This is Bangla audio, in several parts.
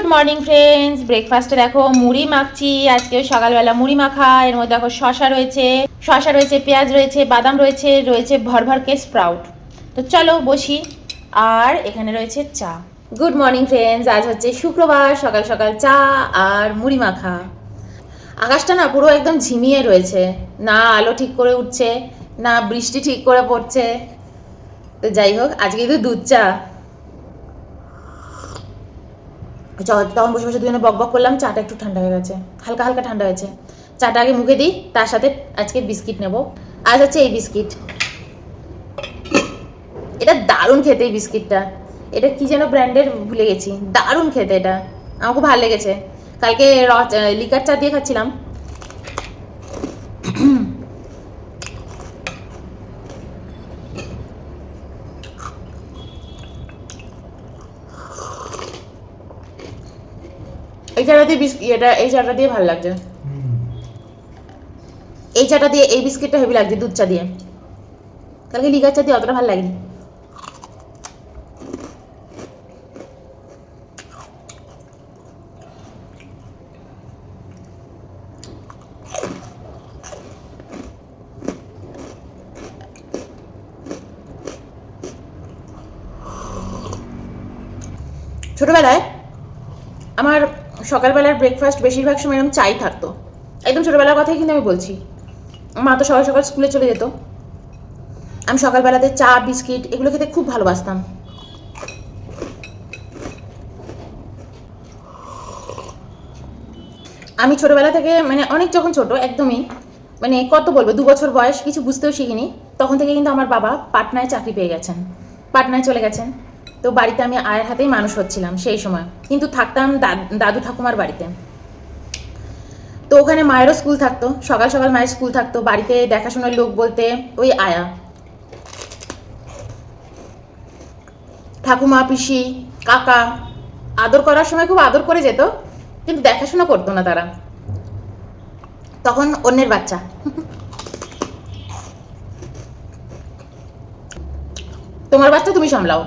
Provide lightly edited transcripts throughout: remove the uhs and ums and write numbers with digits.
Good morning friends. ব্রেকফাস্টে দেখো মুড়ি মাখছি। আজকে সকালবেলা মুড়ি মাখা। এর মধ্যে দেখো শশা রয়েছে, পেঁয়াজ রয়েছে, বাদাম রয়েছে ভরভরকে স্প্রাউট। তো চলো বসি। আর এখানে রয়েছে চা। Good morning friends. আজ হচ্ছে শুক্রবার, সকাল সকাল চা আর মুড়ি মাখা। আকাশটা না পুরো একদম ঝিমিয়ে রয়েছে, না আলো ঠিক করে উঠছে, না বৃষ্টি ঠিক করে পড়ছে। তো যাই হোক, আজকে কিন্তু দুধ চা। তখন বসে বসে দুজনে বক বক করলাম। চাটা একটু ঠান্ডা হয়ে গেছে, হালকা হালকা ঠান্ডা হয়েছে। চাটা আগে মুখে দিই, তার সাথে আজকে বিস্কিট নেব। আজ হচ্ছে এই বিস্কিট। এটা দারুণ খেতে, এই বিস্কিটটা। এটা কি যেন ব্র্যান্ডের ভুলে গেছি, দারুণ খেতে এটা। আমার খুব ভালো লেগেছে। কালকে লিকার চা দিয়ে খাচ্ছিলাম। এই চাটা দিয়ে এই চাটা দিয়ে ভালো লাগছে। এই চাটা দিয়ে এই বিস্কিটটা হেভি লাগছে দুধ চা দিয়ে। কালকে লিকার চা দিয়ে অতটা ভালো লাগেনি। ছোটবেলায় আমার সকালবেলার ব্রেকফাস্ট বেশিরভাগ সময় এরকম চাই থাকতো। একদম ছোটবেলার কথাই কিন্তু আমি বলছি। মা তো সকাল সকাল স্কুলে চলে যেত। আমি সকালবেলাতে চা বিস্কিট এগুলো খেতে খুব ভালোবাসতাম। আমি ছোটবেলা থেকে মানে অনেক যখন ছোট একদমই মানে কত বলবো 2 বছর বয়স, কিছু বুঝতেও শিখিনি, তখন থেকে কিন্তু আমার বাবা পাটনায় চাকরি পেয়ে গেছেন, পাটনায় চলে গেছেন। তো বাড়িতে আমি আয়ের হাতেই মানুষ হচ্ছিলাম সেই সময়, কিন্তু থাকতাম দাদু ঠাকুমার বাড়িতে। তো ওখানে মায়েরও স্কুল থাকতো, সকাল সকাল মায়ের স্কুল থাকতো। বাড়িতে দেখাশোনার লোক বলতে ওই আয়া, ঠাকুমা, পিসি, কাকা। আদর করার সময় খুব আদর করে যেত, কিন্তু দেখাশোনা করতো না তারা, তখন অন্যের বাচ্চা। তোমার বাচ্চা তুমি সামলাও।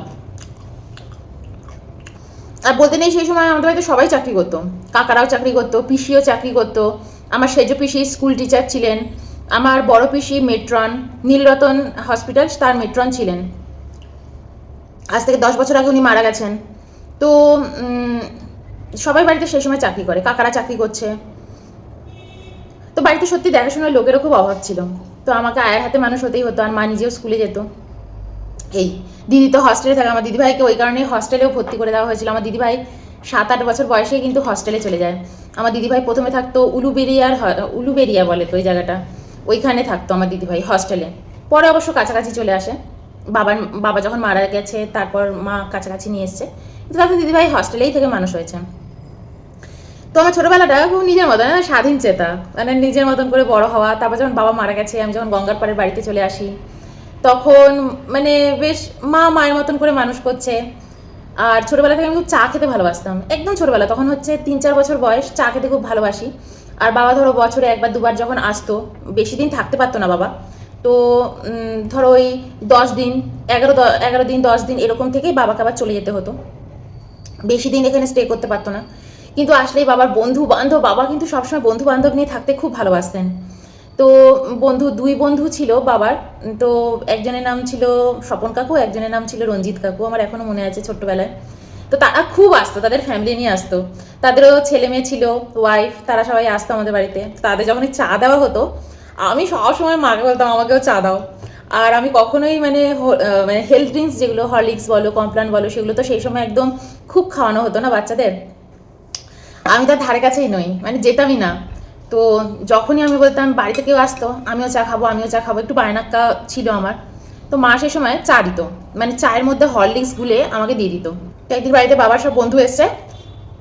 আর বলতে নেই, সেই সময় আমাদের বাড়িতে সবাই চাকরি করতো। কাকারাও চাকরি করতো, পিসিও চাকরি করতো। আমার সেজ পিসি স্কুল টিচার ছিলেন। আমার বড় পিসি মেট্রন, নীলরতন হসপিটাল তার মেট্রন ছিলেন। আজ থেকে 10 বছর আগে উনি মারা গেছেন। তো সবাই বাড়িতে সেই সময় চাকরি করে, কাকারা চাকরি করছে। তো বাড়িতে সত্যি দেখাশোনার লোকেরও খুব অভাব ছিল। তো আমাকে আয়ের হাতে মানুষ হতেই হতো, আর মা নিজেও স্কুলে যেত। এই দিদি তো হস্টেলে থাকে, আমার দিদিভাইকে ওই কারণে হস্টেলেও ভর্তি করে দেওয়া হয়েছিল। আমার দিদিভাই 7-8 বছর বয়সেই কিন্তু হস্টেলে চলে যায়। আমার দিদিভাই প্রথমে থাকতো উলুবেরিয়া বলে তো ওই জায়গাটা, ওইখানে থাকতো আমার দিদিভাই হস্টেলে। পরে অবশ্য কাছাকাছি চলে আসে। বাবা যখন মারা গেছে তারপর মা কাছাকাছি নিয়ে এসছে, কিন্তু তারপর দিদিভাই হস্টেলেই থেকে মানুষ হয়েছে। তো আমার ছোটোবেলাটা খুব নিজের মতন, স্বাধীন চেতা, মানে নিজের মতন করে বড় হওয়া। তারপর যখন বাবা মারা গেছে, আমি যখন গঙ্গার পাড়ের বাড়িতে চলে আসি, তখন মানে বেশ মায়ের মতন করে মানুষ করছে। আর ছোটোবেলা থেকে আমি খুব চা খেতে ভালোবাসতাম, একদম ছোটোবেলা, তখন হচ্ছে 3-4 বছর বয়স, চা খেতে খুব ভালোবাসি। আর বাবা ধরো বছরে 1-2 বার যখন আসতো, বেশি দিন থাকতে পারতো না বাবা। তো ধরো ওই 10 দিন 11 দিন 10 দিন এরকম থেকেই বাবাকে আবার চলে যেতে হতো। বেশি দিন এখানে স্টে করতে পারতো না। কিন্তু আসলেই বাবার বন্ধু বান্ধব, বাবা কিন্তু সবসময় বন্ধু বান্ধব নিয়ে থাকতে খুব ভালোবাসতেন। তো দুই বন্ধু ছিল বাবার। তো একজনের নাম ছিল স্বপন কাকু, একজনের নাম ছিল রঞ্জিত কাকু, আমার এখনো মনে আছে ছোট্টবেলায়। তো তারা খুব আসতো, তাদের ফ্যামিলি নিয়ে আসতো, তাদেরও ছেলে মেয়ে ছিল, ওয়াইফ, তারা সবাই আসতো আমাদের বাড়িতে। তাদের যখনই চা দেওয়া হতো, আমি সবসময় মাকে বলতাম আমাকেও চা দাও। আর আমি কখনোই মানে হেলথ ড্রিঙ্কস যেগুলো হরলিক্স বলো, কমপ্লান বলো, সেগুলো তো সেই সময় একদম খুব খাওয়ানো হতো না বাচ্চাদের। আমি তার ধারে কাছেই নই, মানে যেতামই না। তো যখনই আমি বলতাম, বাড়িতে কেউ আসতো, আমিও চা খাবো, একটু বায়নাক্কা ছিল আমার। তো মা সেই সময় চা দিত, মানে চায়ের মধ্যে হরলিক্স গুলে আমাকে দিয়ে দিত। তো একদিন বাড়িতে বাবার সব বন্ধু এসছে,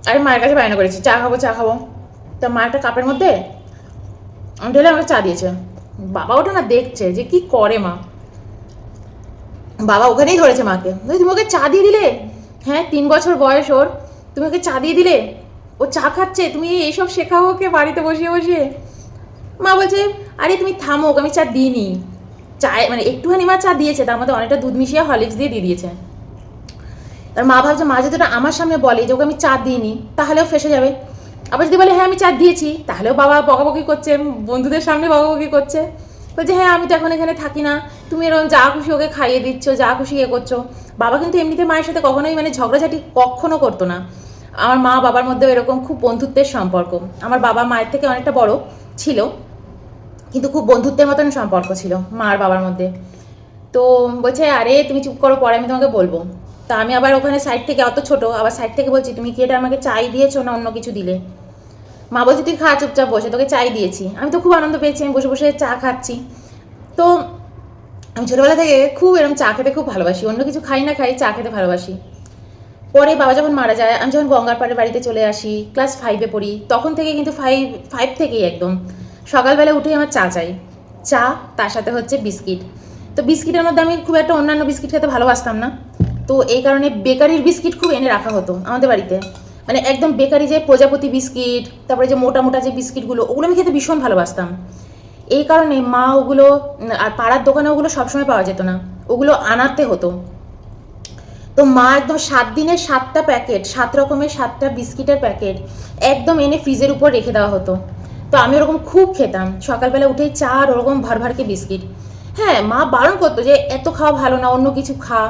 আমি মায়ের কাছে বায়না করেছি চা খাবো। তো মা একটা কাপের মধ্যে ঢেলে আমাকে চা দিয়েছে। বাবা ওটা না দেখছে যে কি করে মা, বাবা ওখানেই ধরেছে মাকে, তুমি ওকে চা দিয়ে দিলে? হ্যাঁ, 3 বছর বয়স ওর, তুমি ওকে চা দিয়ে দিলে? ও চা খাচ্ছে, তুমি এইসব শেখাও ওকে বাড়িতে বসিয়ে বসিয়ে? মা বলছে, আরে তুমি থামো, আমি চা দিইনি। চায় মানে একটুখানি মা চা দিয়েছে, তার মধ্যে অনেকটা দুধ মিশিয়ে হরলিক্স দিয়ে দিয়েছে। আর মা ভাবছে মা যদি ওটা আমার সামনে বলে যে ওকে আমি চা দিইনি তাহলেও ফেসে যাবে, আবার যদি বলে হ্যাঁ আমি চা দিয়েছি তাহলেও বাবা বকাবকি করছে, বন্ধুদের সামনে বকাবকি করছে, বলছে হ্যাঁ আমি তো এখন এখানে থাকি না, তুমি এরকম যা খুশি ওকে খাইয়ে দিচ্ছ, যা খুশি ইয়ে করছো। বাবা কিন্তু এমনিতে মায়ের সাথে কখনোই মানে ঝগড়াঝাটি কখনো করতো না। আমার মা বাবার মধ্যেও এরকম খুব বন্ধুত্বের সম্পর্ক। আমার বাবা মায়ের থেকে অনেকটা বড় ছিল, কিন্তু খুব বন্ধুত্বের মতন সম্পর্ক ছিল মা আর বাবার মধ্যে। তো বলছে আরে তুমি চুপ করো, পরে আমি তোমাকে বলবো। তা আমি আবার ওখানে সাইড থেকে, অত ছোট, আবার সাইড থেকে বলছি তুমি কি এটা আমাকে চাই দিয়েছো না অন্য কিছু দিলে? মা বলছে তুই খা চুপচাপ বসে, তোকে চাই দিয়েছি। আমি তো খুব আনন্দ পেয়েছি, আমি বসে বসে চা খাচ্ছি। তো আমি ছোটোবেলা থেকে খুব এরকম চা খেতে খুব ভালোবাসি, অন্য কিছু খাই না খাই, চা খেতে ভালোবাসি। পরে বাবা যখন মারা যায়, আমি যখন গঙ্গার পাড়ের বাড়িতে চলে আসি, ক্লাস 5-এ পড়ি, তখন থেকে কিন্তু ফাইভ থেকেই একদম সকালবেলা উঠেই আমার চা চাই, চা তার সাথে হচ্ছে বিস্কিট। তো বিস্কিটের মধ্যে আমি খুব একটা অন্যান্য বিস্কিট খেতে ভালোবাসতাম না, তো এই কারণে বেকারির বিস্কিট খুব এনে রাখা হতো আমাদের বাড়িতে। মানে একদম বেকারি যে প্রজাপতি বিস্কিট, তারপরে যে মোটা মোটা যে বিস্কিটগুলো, ওগুলো আমি খেতে ভীষণ ভালোবাসতাম। এই কারণে মা ওগুলো, আর পাড়ার দোকানে ওগুলো সবসময় পাওয়া যেত না, ওগুলো আনাতে হতো। তো মা একদম 7 দিনের 7টা প্যাকেট, 7 রকমের 7টা বিস্কিটের প্যাকেট একদম এনে ফ্রিজের উপর রেখে দেওয়া হতো। তো আমি ওরকম খুব খেতাম, সকালবেলা উঠেই চা আর ওরকম ভরভরকে বিস্কিট। হ্যাঁ মা বারণ করতো যে এত খাওয়া ভালো না, অন্য কিছু খা,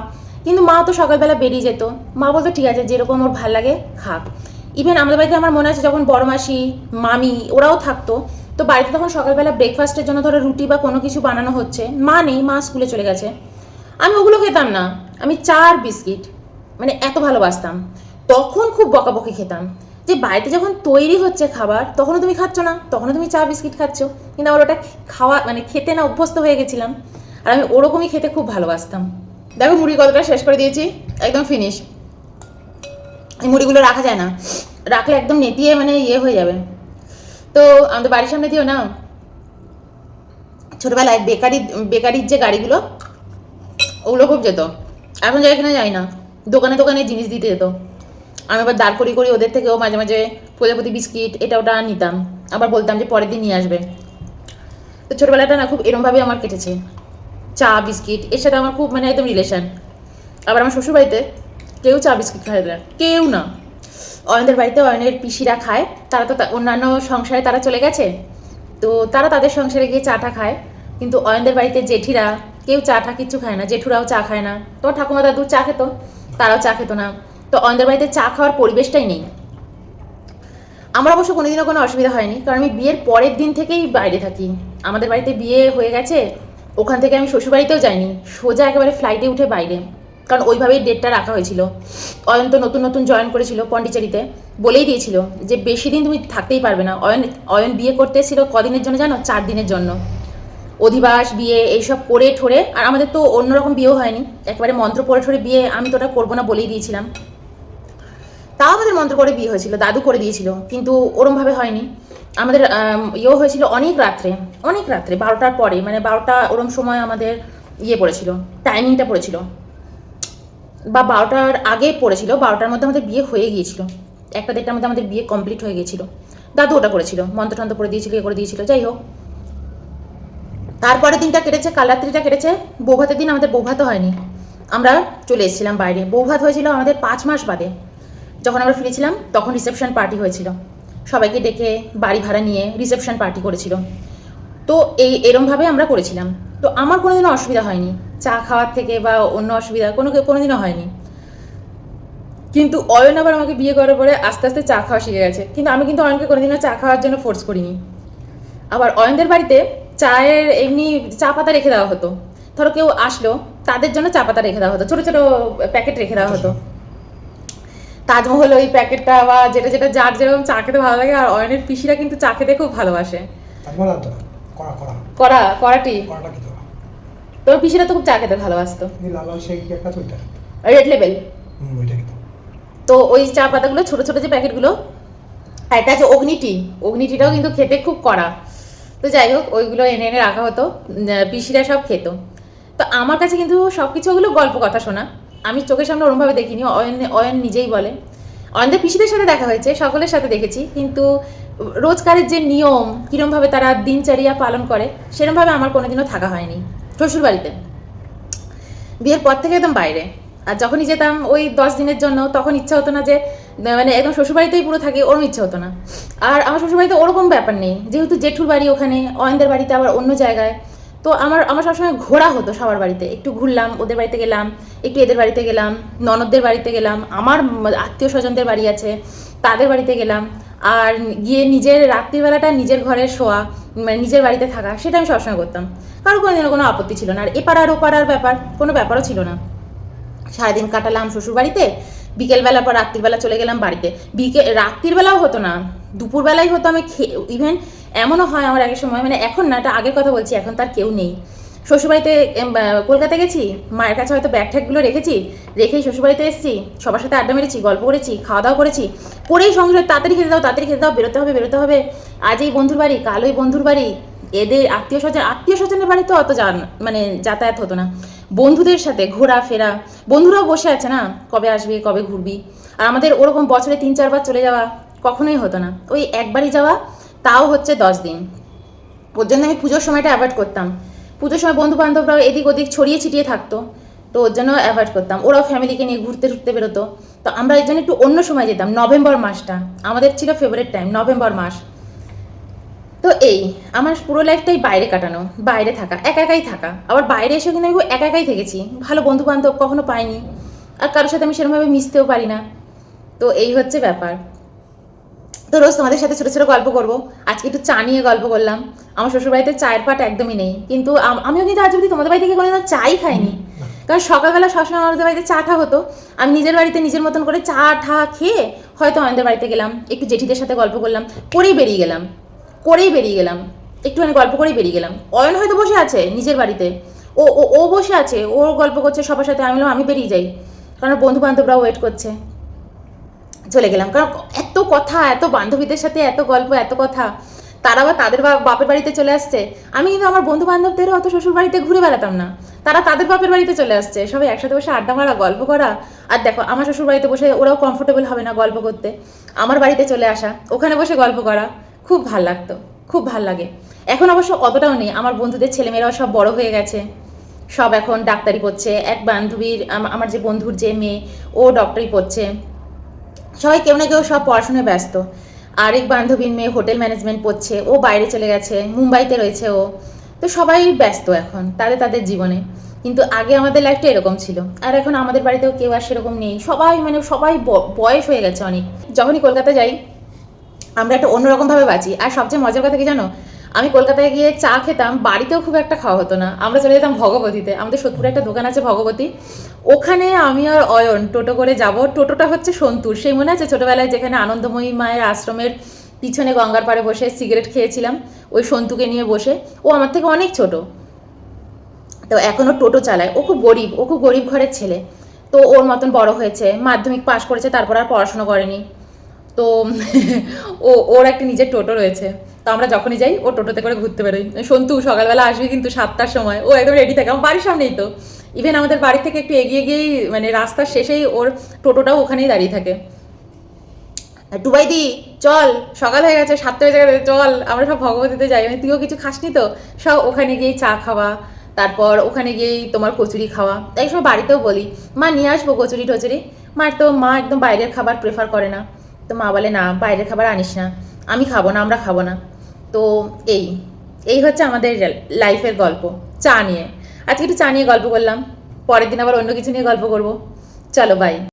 কিন্তু মা তো সকালবেলা বেরিয়ে যেত। মা বলতো ঠিক আছে যেরকম ওর ভাল লাগে খাক। ইভেন আমাদের বাড়িতে আমার মনে আছে যখন বড় মাসি, মামি ওরাও থাকতো, তো বাড়িতে তখন সকালবেলা ব্রেকফাস্টের জন্য ধরো রুটি বা কোনো কিছু বানানো হচ্ছে, মা নেই, মা স্কুলে চলে গেছে, আমি ওগুলো খেতাম না, আমি চা আর বিস্কিট মানে এত ভালোবাসতাম। তখন খুব বকাবকি খেতাম যে বাড়িতে যখন তৈরি হচ্ছে খাবার তখনও তুমি খাচ্ছ না, তখনও তুমি চা বিস্কিট খাচ্ছ। কিন্তু আমার ওটা খাওয়া মানে খেতে না অভ্যস্ত হয়ে গেছিলাম, আর আমি ওরকমই খেতে খুব ভালোবাসতাম। দেখো মুড়ি কতটা শেষ করে দিয়েছি, একদম ফিনিশ। এই মুড়িগুলো রাখা যায় না, রাখলে একদম নেতিয়ে মানে ইয়ে হয়ে যাবে। তো আমাদের বাড়ির সামনে দিও না, ছোটবেলায় বেকারির যে গাড়িগুলো ওগুলো খুব যেত, এখন যাই কিনা যাই না, দোকানে দোকানে জিনিস দিতে যেত। আমি আবার দাঁড় করি করি ওদের থেকেও মাঝে মাঝে প্রজাপতি বিস্কিট এটা ওটা নিতাম, আবার বলতাম যে পরের দিন নিয়ে আসবে। তো ছোটোবেলাটা না খুব এরমভাবেই আমার কেটেছে, চা বিস্কিট এর সাথে আমার খুব মানে একদম রিলেশন। আবার আমার শ্বশুরবাড়িতে কেউ চা বিস্কিট খায় না, কেউ না। অয়নদের বাড়িতে অয়নের পিসিরা খায়, তারা তো অন্যান্য সংসারে তারা চলে গেছে, তো তারা তাদের সংসারে গিয়ে চাটা খায়। কিন্তু অয়নদের বাড়িতে জেঠিরা কেউ চা টা কিচ্ছু খায় না, জেঠুরাও চা খায় না। তোমার ঠাকুমা দাদু চা খেত, তারাও চা খেত না। তো অয়নদের বাড়িতে চা খাওয়ার পরিবেশটাই নেই। আমার অবশ্য কোনোদিনও কোনো অসুবিধা হয়নি, কারণ আমি বিয়ের পরের দিন থেকেই বাইরে থাকি। আমাদের বাড়িতে বিয়ে হয়ে গেছে, ওখান থেকে আমি শ্বশুরবাড়িতেও যাইনি, সোজা একেবারে ফ্লাইটে উঠে বাইরে, কারণ ওইভাবেই ডেটটা রাখা হয়েছিল। অয়ন তো নতুন নতুন জয়েন করেছিল পন্ডিচেরিতে, বলেই দিয়েছিল যে বেশি দিন তুমি থাকতেই পারবে না। অয়ন বিয়ে করতে এসেছিল কদিনের জন্য জানো? 4 দিনের জন্য। অধিবাস বিয়ে এইসব করে ঠোরে, আর আমাদের তো অন্যরকম বিয়েও হয়নি, একেবারে মন্ত্র পড়ে ঠোরে বিয়ে। আমি তো ওটা করবো না বলেই দিয়েছিলাম, তাও আমাদের মন্ত্র করে বিয়ে হয়েছিল, দাদু করে দিয়েছিল, কিন্তু ওরমভাবে হয়নি। আমাদের ইয়েও হয়েছিল অনেক রাত্রে, অনেক রাত্রে 12টার পরে, মানে 12টা ওরম সময় আমাদের ইয়ে পড়েছিল, টাইমিংটা পড়েছিল, বা 12টার আগে পড়েছিল। 12টার মধ্যে আমাদের বিয়ে হয়ে গিয়েছিল, 1টা-1:30টার মধ্যে আমাদের বিয়ে কমপ্লিট হয়ে গিয়েছিল। দাদু ওটা করেছিল, মন্ত্র টন্ত্র করে দিয়েছিল, ইয়ে করে দিয়েছিল। যাই হোক, তারপরে দিনটা কেটেছে, কাল রাত্রিটা কেটেছে। বৌভাতের দিন আমাদের বৌভাত হয়নি, আমরা চলে এসেছিলাম বাইরে। বৌভাত হয়েছিল আমাদের 5 মাস বাদে। যখন আমরা ফিরেছিলাম তখন রিসেপশন পার্টি হয়েছিল, সবাইকে ডেকে বাড়ি ভাড়া নিয়ে রিসেপশন পার্টি করেছিল। তো এরমভাবে আমরা করেছিলাম। তো আমার কোনোদিনও অসুবিধা হয়নি চা খাওয়ার থেকে, বা অন্য অসুবিধা কোনোদিনও হয়নি। কিন্তু অয়ন আবার আমাকে বিয়ে করার পরে আস্তে আস্তে চা খাওয়া শিখে গেছে, কিন্তু আমি কিন্তু অয়নকে কোনোদিনও চা খাওয়ার জন্য ফোর্স করিনি। আবার অয়নদের বাড়িতে চায়ের এমনি চা পাতা রেখে দেওয়া হতো, ধরো কেউ আসলো তাদের জন্য চা পাতা রেখে দেওয়া হতো, ছোটো ছোটো প্যাকেট রেখে দেওয়া হতো। তাজমহল ওই প্যাকেটটা, বা যেটা যেটা যার যেরকম চা খেতে ভালো লাগে। আর অয়নের পিসিরা কিন্তু চা খেতে খুব ভালোবাসে। কড়াটি তোর পিসিরা তো খুব চা খেতে ভালোবাসতো, রেড লেবেল। তো ওই চা পাতাগুলো ছোটো ছোটো যে প্যাকেটগুলো, একটা আছে অগ্নিটিটাও কিন্তু খেতে খুব কড়া। তো যাই হোক, ওইগুলো এনে এনে রাখা হতো, পিসিরা সব খেত। তো আমার কাছে কিন্তু সব কিছু ওগুলো গল্প কথা শোনা, আমি চোখের সামনে ওরমভাবে দেখিনি। অয়ন নিজেই বলে, অয়নদের পিসিদের সাথে দেখা হয়েছে, সকলের সাথে দেখেছি, কিন্তু রোজকারের যে নিয়ম কীরমভাবে তারা দিনচর্যা পালন করে সেরমভাবে আমার কোনোদিনও থাকা হয়নি শ্বশুরবাড়িতে। বিয়ের পর থেকে একদম বাইরে। আর যখনই যেতাম ওই 10 দিনের জন্য, তখন ইচ্ছা হতো না যে মানে একদম শ্বশুরবাড়িতেই পুরো থাকি, ওরম ইচ্ছা হতো না। আর আমার শ্বশুরবাড়িতে ওরকম ব্যাপার নেই, যেহেতু জেঠুর বাড়ি ওখানে, অয়নদের বাড়িতে আবার অন্য জায়গায়। তো আমার আমার সবসময় ঘোরা হতো সবার বাড়িতে, একটু ঘুরলাম, ওদের বাড়িতে গেলাম, একটু এদের বাড়িতে গেলাম, ননদদের বাড়িতে গেলাম, আমার আত্মীয় স্বজনদের বাড়ি আছে তাদের বাড়িতে গেলাম। আর গিয়ে নিজের রাত্রিবেলাটা নিজের ঘরে শোয়া, মানে নিজের বাড়িতে থাকা, সেটা আমি সবসময় করতাম। কারো কোনোদিনও কোনো আপত্তি ছিল না। আর এপাড়ার ওপাড়ার ব্যাপার কোনো ব্যাপারও ছিল না। সারাদিন কাটালাম শ্বশুরবাড়িতে, বিকেলবেলা পর রাত্রিবেলা চলে গেলাম বাড়িতে। রাত্রিবেলাও হতো না, দুপুরবেলাই হতো। আমি ইভেন এমনও হয় আমার আগের সময়, মানে এখন না, এটা আগের কথা বলছি, এখন তার কেউ নেই। শ্বশুরবাড়িতে কলকাতা গেছি, মায়ের কাছে হয়তো ব্যাগ ট্যাগগুলো রেখেছি, রেখেই শ্বশুরবাড়িতে এসেছি, সবার সাথে আড্ডা মেরেছি, গল্প করেছি, খাওয়া দাওয়া করেছি, করেই সংসার তাড়াতাড়ি খেতে দাও, তাড়াতাড়ি খেতে দাও, বেরোতে হবে বেরোতে হবে, আজ এই বন্ধুর বাড়ি, কাল ওই বন্ধুর বাড়ি, এদের আত্মীয় স্বজনের বাড়ি তো অত মানে যাতায়াত হতো না। বন্ধুদের সাথে ঘোরাফেরা, বন্ধুরাও বসে আছে না, কবে আসবে কবে ঘুরবি। আর আমাদের ওরকম বছরে 3-4 বার চলে যাওয়া কখনোই হতো না, ওই একবারই যাওয়া, তাও হচ্ছে 10 দিন। ওর জন্য আমি পুজোর সময়টা অ্যাভয়েড করতাম। পুজোর সময় বন্ধু বান্ধবরাও এদিক ওদিক ছড়িয়ে ছিটিয়ে থাকতো, তো ওর জন্য অ্যাভয়েড করতাম। ওরাও ফ্যামিলিকে নিয়ে ঘুরতে ঘুরতে বেরোতো, তো আমরা এর জন্য একটু অন্য সময় যেতাম। নভেম্বর মাসটা আমাদের ছিল ফেভারিট টাইম, নভেম্বর মাস। তো এই আমার পুরো লাইফটাই বাইরে কাটানো, বাইরে থাকা, একা একাই থাকা। আবার বাইরে এসে কিন্তু আমি একা একাই থেকেছি, ভালো বন্ধু বান্ধব কখনো পাইনি, আর কারোর সাথে আমি সেরকমভাবে মিশতেও পারি না। তো এই হচ্ছে ব্যাপার। তো রোজ তোমাদের সাথে ছোটো ছোটো গল্প করবো। আজকে একটু চা নিয়ে গল্প করলাম। আমার শ্বশুরবাড়িতে চায়ের পাট একদমই নেই, কিন্তু আমিও কিন্তু আজ অবধি তোমাদের বাড়ি থেকে কোনোদিন চাই খাইনি। কারণ সকালবেলা সবসময় আমাদের বাড়িতে চা টা হতো, আমি নিজের বাড়িতে নিজের মতন করে চা ঠা খেয়ে হয়তো আমাদের বাড়িতে গেলাম, একটু জেঠিদের সাথে গল্প করলাম, করেই বেরিয়ে গেলাম, একটুখানি গল্প করেই বেরিয়ে গেলাম। অয়ন হয়তো বসে আছে নিজের বাড়িতে, ও ও ও বসে আছে, ওর গল্প করছে সবার সাথে, আমি বললাম আমি বেরিয়ে যাই, কারণ বন্ধু বান্ধবরাও ওয়েট করছে। চলে গেলাম, কারণ এত কথা, এত বান্ধবীদের সাথে এত গল্প, এত কথা, তারা আবার তাদের বাপের বাড়িতে চলে আসছে। আমি কিন্তু আমার বন্ধু বান্ধবদেরও অত শ্বশুর বাড়িতে ঘুরে বেড়াতাম না, তারা তাদের বাপের বাড়িতে চলে আসছে, সবাই একসাথে বসে আড্ডা মারা, গল্প করা। আর দেখো আমার শ্বশুর বাড়িতে বসে ওরাও কমফোর্টেবল হবে না গল্প করতে, আমার বাড়িতে চলে আসা, ওখানে বসে গল্প করা, খুব ভাল লাগতো, খুব ভাল লাগে। এখন অবশ্য অতটাও নেই, আমার বন্ধুদের ছেলেমেয়েরাও সব বড় হয়ে গেছে, সব এখন ডাক্তারি পড়ছে। এক বান্ধবীর, আমার যে বন্ধুর যে মেয়ে, ও ডক্টরি পড়ছে। সবাই কেউ না কেউ সব পড়াশোনায় ব্যস্ত। আরেক বান্ধবীর মেয়ে হোটেল ম্যানেজমেন্ট পড়ছে, ও বাইরে চলে গেছে, মুম্বাইতে রয়েছে ও। তো সবাই ব্যস্ত এখন তাদের তাদের জীবনে। কিন্তু আগে আমাদের লাইফটা এরকম ছিল, আর এখন আমাদের বাড়িতেও কেউ আর সেরকম নেই। সবাই বয়স হয়ে গেছে অনেক। যখনই কলকাতা যাই আমরা একটা অন্যরকমভাবে বাঁচি। আর সবচেয়ে মজার কথা কি জানো, আমি কলকাতায় গিয়ে চা খেতাম, বাড়িতেও খুব একটা খাওয়া হতো না, আমরা চলে যেতাম ভগবতীতে। আমাদের সোদপুরে একটা দোকান আছে ভগবতী, ওখানে আমি আর অয়ন টোটো করে যাব। টোটোটা হচ্ছে সন্তুর, সেই মনে আছে ছোটোবেলায় যেখানে আনন্দময়ী মায়ের আশ্রমের পিছনে গঙ্গার পাড়ে বসে সিগারেট খেয়েছিলাম, ওই সন্তুকে নিয়ে বসে। ও আমার থেকে অনেক ছোট, তো এখনও টোটো চালায়। ও খুব গরিব ঘরের ছেলে। তো ওর মতন বড় হয়েছে, মাধ্যমিক পাশ করেছে, তারপর আর পড়াশোনা করেনি। তো ওর একটা নিজের টোটো রয়েছে, তো আমরা যখনই যাই ও টোটোতে করে ঘুরতে বেরোই। সন্তু সকালবেলা আসবে কিন্তু 7টার সময়, ও একদম রেডি থাকে, আমার বাড়ির সামনেই তো। ইভেন আমাদের বাড়ি থেকে একটু এগিয়ে গিয়েই, মানে রাস্তার শেষেই ওর টোটোটাও ওখানেই দাঁড়িয়ে থাকে। টুবাইদি চল, সকাল হয়ে গেছে, 7টা বেজে গেছে, চল আমরা সব ভগবতীতে যাই। মানে তুইও কিছু খাসনি তো, সব ওখানে গিয়েই চা খাওয়া, তারপর ওখানে গিয়েই তোমার কচুরি খাওয়া। তাই সময় বাড়িতেও বলি মা নিয়ে আসবো কচুরি টচুরি, মা একদম বাইরের খাবার প্রেফার করে না। তো মা বলে না বাইরের খাবার আনিস না, আমি খাবো না, আমরা খাবো না। তো এই এই হচ্ছে আমাদের লাইফের গল্প চা নিয়ে। আজকে একটু চা নিয়ে গল্প করলাম, পরের দিন আবার অন্য কিছু নিয়ে গল্প করবো। চলো বাই।